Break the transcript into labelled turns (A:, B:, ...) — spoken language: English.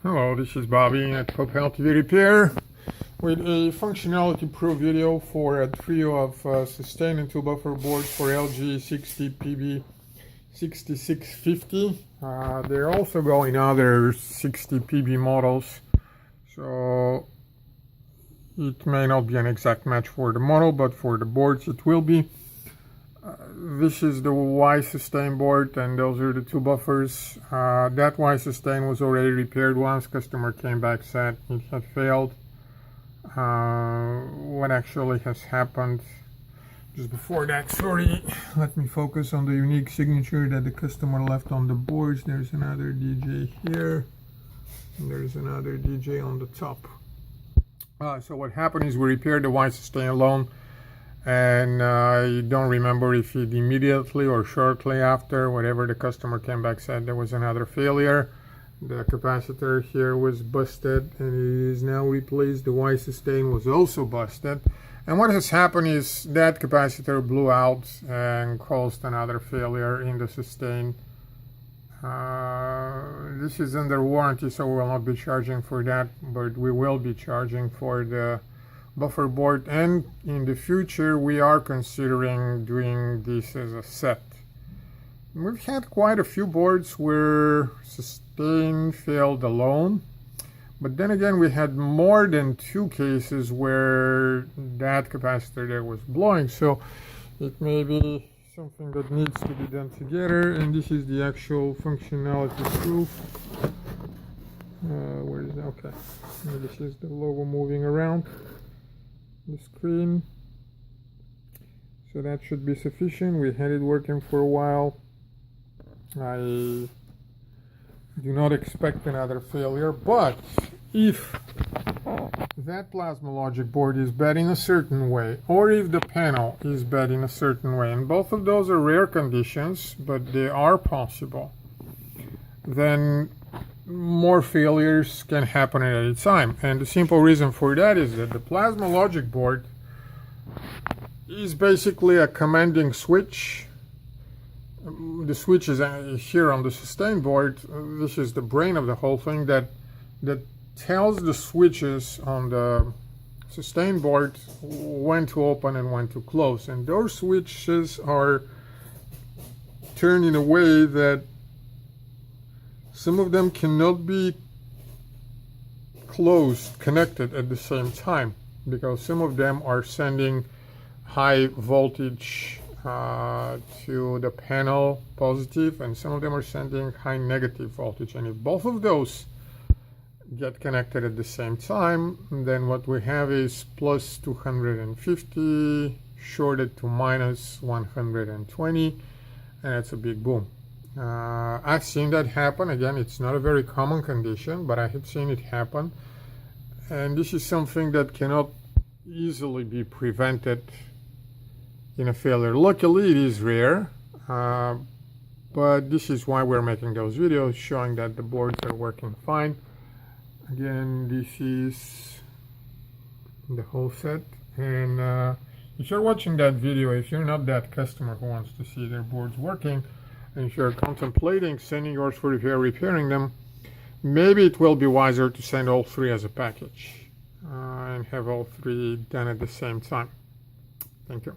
A: Hello, this is Bobby at Pop Health Repair with a functionality pro video for a trio of sustain and tool buffer boards for LG 60PB6650. They're also going other 60PB models, so it may not be an exact match for the model, but for the boards it will be. This is the Y sustain board, and those are the two buffers. That Y sustain was already repaired once. Customer came back, said it had failed. What actually has happened just before that, sorry, let me focus on the unique signature that the customer left on the boards. There's another DJ here, and there's another DJ on the top. So what happened is we repaired the Y sustain alone, and I don't remember if it immediately or shortly after, whatever, the customer came back, said there was another failure. The capacitor here was busted and it is now replaced. The Y sustain was also busted, and what has happened is that capacitor blew out and caused another failure in the sustain. This is under warranty, so we will not be charging for that, but we will be charging for the buffer board, and in the future we are considering doing this as a set. We've had quite a few boards where sustain failed alone, but then again we had more than 2 cases where that capacitor there was blowing, so it may be something that needs to be done together. And this is the actual functionality proof. Where is it? Okay, this is the logo moving around the screen, so that should be sufficient. We had it working for a while. I do not expect another failure, but if that plasma logic board is bad in a certain way, or if the panel is bad in a certain way, and both of those are rare conditions but they are possible, then more failures can happen at any time. And the simple reason for that is that the plasma logic board is basically a commanding switch. The switch is here on the sustain board. This is the brain of the whole thing that tells the switches on the sustain board when to open and when to close, and those switches are turned in a way that some of them cannot be connected at the same time, because some of them are sending high voltage to the panel positive, and some of them are sending high negative voltage. And if both of those get connected at the same time, then what we have is plus 250 shorted to minus 120, and that's a big boom. I've seen that happen. Again, it's not a very common condition, but I have seen it happen, and this is something that cannot easily be prevented in a failure. Luckily it is rare, but this is why we're making those videos, showing that the boards are working fine. Again, this is the whole set, and if you're watching that video, if you're not that customer who wants to see their boards working, and if you're contemplating sending yours for repair, repairing them, maybe it will be wiser to send all 3 as a package and have all 3 done at the same time. Thank you.